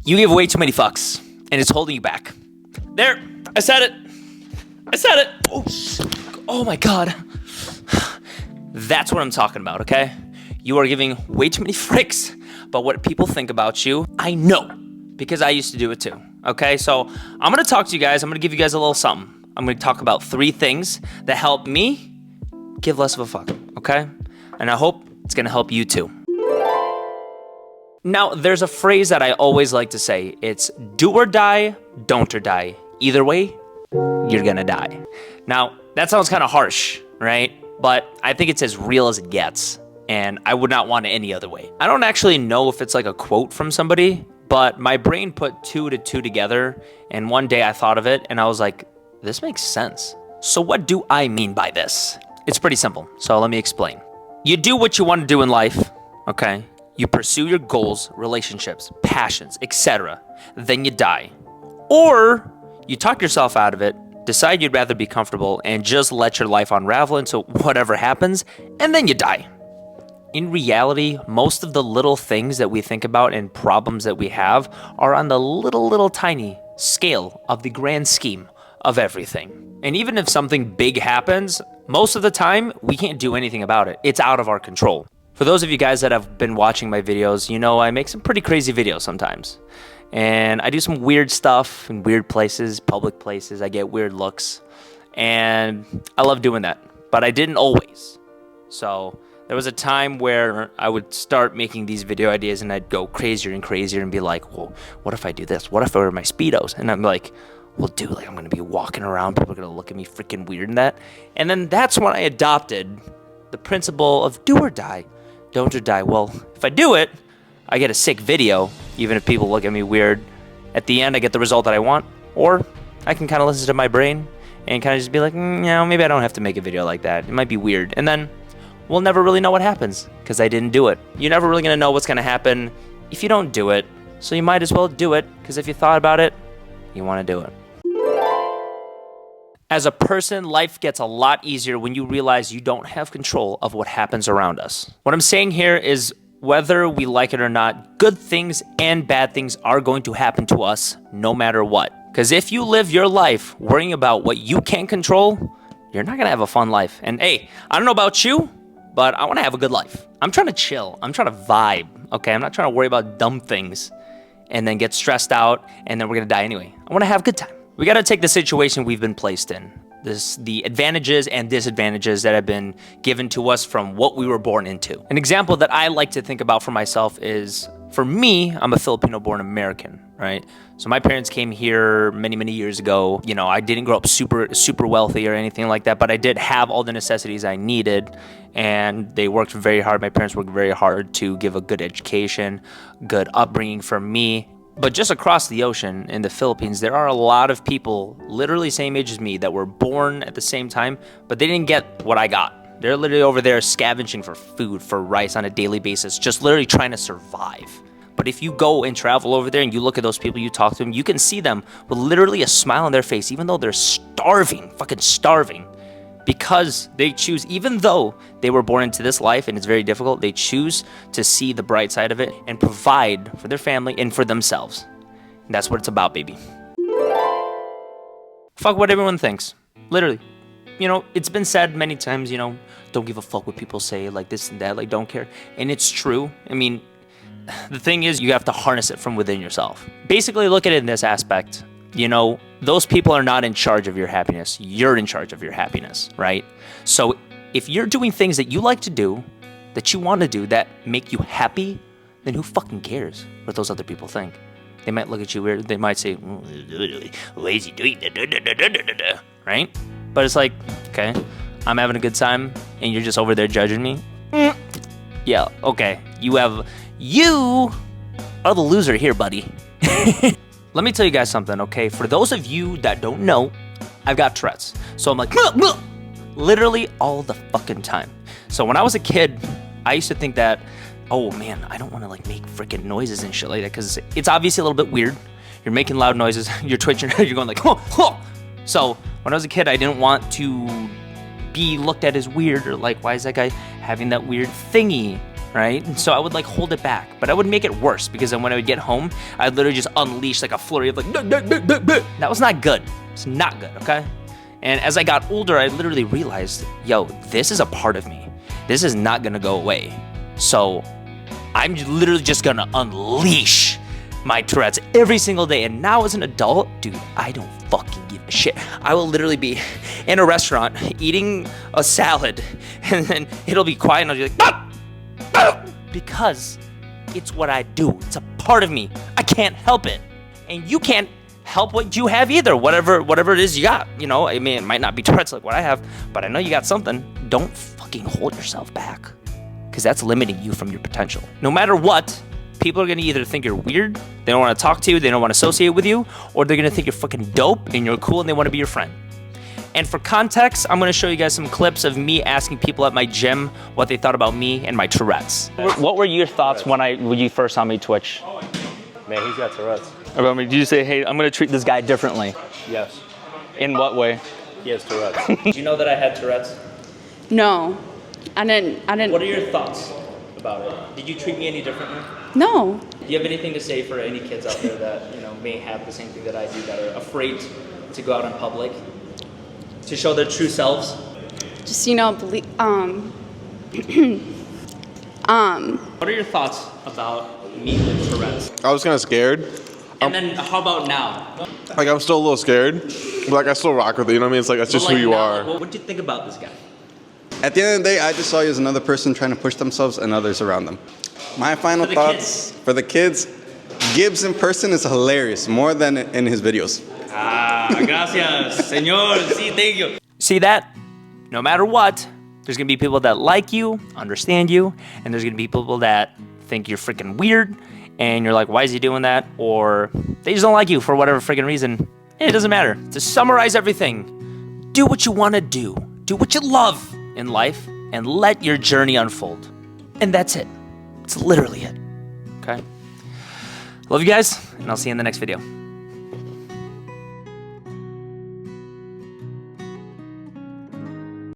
You give way too many fucks, and it's holding you back. There, I said it. I said it. Oh my God. That's what I'm talking about, okay? You are giving way too many fricks about what people think about you. I know, because I used to do it too, okay? So I'm gonna talk to you guys. I'm gonna give you guys a little something. I'm gonna talk about 3 things that help me give less of a fuck, okay? And I hope it's gonna help you too. Now, there's a phrase that I always like to say. It's do or die, don't or die. Either way, you're gonna die. Now, that sounds kind of harsh, right? But I think it's as real as it gets. And I would not want it any other way. I don't actually know if it's like a quote from somebody, but my brain put 2 to 2 together. And one day I thought of it and I was like, this makes sense. So what do I mean by this? It's pretty simple. So let me explain. You do what you want to do in life, okay? You pursue your goals, relationships, passions, etc. Then you die. Or you talk yourself out of it, decide you'd rather be comfortable, and just let your life unravel into whatever happens, and then you die. In reality, most of the little things that we think about and problems that we have are on the little tiny scale of the grand scheme of everything. And even if something big happens, most of the time, we can't do anything about it. It's out of our control. For those of you guys that have been watching my videos, you know I make some pretty crazy videos sometimes. And I do some weird stuff in weird places, public places. I get weird looks. And I love doing that. But I didn't always. So there was a time where I would start making these video ideas and I'd go crazier and crazier and be like, well, what if I do this? What if I wear my Speedos? And I'm like, well, dude, like I'm going to be walking around. People are going to look at me freaking weird in that. And then that's when I adopted the principle of do or die. Don't or die. Well, if I do it, I get a sick video, even if people look at me weird. At the end, I get the result that I want. Or I can kind of listen to my brain and kind of just be like, maybe I don't have to make a video like that. It might be weird. And then we'll never really know what happens because I didn't do it. You're never really going to know what's going to happen if you don't do it. So you might as well do it because if you thought about it, you want to do it. As a person, life gets a lot easier when you realize you don't have control of what happens around us. What I'm saying here is whether we like it or not, good things and bad things are going to happen to us no matter what. Because if you live your life worrying about what you can't control, you're not going to have a fun life. And hey, I don't know about you, but I want to have a good life. I'm trying to chill. I'm trying to vibe, okay? I'm not trying to worry about dumb things and then get stressed out and then we're going to die anyway. I want to have a good time. We got to take the situation we've been placed in. The advantages and disadvantages that have been given to us from what we were born into. An example that I like to think about for myself is, for me, I'm a Filipino-born American, right? So my parents came here many years ago. You know, I didn't grow up super wealthy or anything like that, but I did have all the necessities I needed, and they worked very hard. My parents worked very hard to give a good education, good upbringing for me. But just across the ocean in the Philippines, there are a lot of people literally same age as me that were born at the same time, but they didn't get what I got. They're literally over there scavenging for food, for rice on a daily basis, just literally trying to survive. But if you go and travel over there and you look at those people, you talk to them, you can see them with literally a smile on their face, even though they're starving, fucking starving. Because they choose, even though they were born into this life and it's very difficult, they choose to see the bright side of it and provide for their family and for themselves. And that's what it's about, baby. Fuck what everyone thinks. Literally. You know, it's been said many times, you know, don't give a fuck what people say, like this and that, like don't care. And it's true. I mean, the thing is, you have to harness it from within yourself. Basically, look at it in this aspect. You know, those people are not in charge of your happiness. You're in charge of your happiness, right? So if you're doing things that you like to do, that you want to do, that make you happy, then who fucking cares what those other people think? They might look at you weird. They might say, why is he doing that? Right? But it's like, okay, I'm having a good time and you're just over there judging me. Yeah, okay. You are the loser here, buddy. Let me tell you guys something, okay? For those of you that don't know, I've got Tourette's. So I'm like, literally all the fucking time. So when I was a kid, I used to think that, oh man, I don't want to like make freaking noises and shit like that because it's obviously a little bit weird. You're making loud noises, you're twitching, you're going like, So when I was a kid, I didn't want to be looked at as weird or like, why is that guy having that weird thingy right? And so I would like hold it back, but I would make it worse because then when I would get home, I'd literally just unleash like a flurry of like, that was not good. It's not good, okay? And as I got older, I literally realized, yo, this is a part of me. This is not gonna go away. So I'm literally just gonna unleash my Tourette's every single day. And now as an adult, dude, I don't fucking give a shit. I will literally be in a restaurant eating a salad and then it'll be quiet and I'll be like, "Ah! Ah!" Because it's what I do. It's a part of me. I can't help it. And you can't help what you have either, whatever it is you got. You know, I mean, it might not be Tourette's like what I have, but I know you got something. Don't fucking hold yourself back because that's limiting you from your potential. No matter what, people are gonna either think you're weird, they don't want to talk to you, they don't want to associate with you, or they're gonna think you're fucking dope and you're cool and they want to be your friend. And for context, I'm gonna show you guys some clips of me asking people at my gym what they thought about me and my Tourette's. What were your thoughts when you first saw me Twitch? Man, he's got Tourette's. About me? Did you say, hey, I'm gonna treat this guy differently? Yes. In what way? He has Tourette's. Did you know that I had Tourette's? No, I didn't. What are your thoughts about it? Did you treat me any differently? No. Do you have anything to say for any kids out there that, you know, may have the same thing that I do, that are afraid to go out in public, to show their true selves? Just, you know, What are your thoughts about me with Tourette's? I was kind of scared. And then how about now? Like, I'm still a little scared, but like I still rock with it, you know what I mean? It's like, that's just But, like, who you now, are. What do you think about this guy? At the end of the day, I just saw you as another person trying to push themselves and others around them. My final For the thoughts for the kids, Gibbs in person is hilarious, more than in his videos. Ah, gracias, señor. Sí, thank you. See that? No matter what, there's gonna be people that like you, understand you, and there's gonna be people that think you're freaking weird, and you're like, why is he doing that? Or they just don't like you for whatever freaking reason. It doesn't matter. To summarize everything, do what you wanna do. Do what you love in life, and let your journey unfold. And that's it. It's literally it. Okay? Love you guys, and I'll see you in the next video.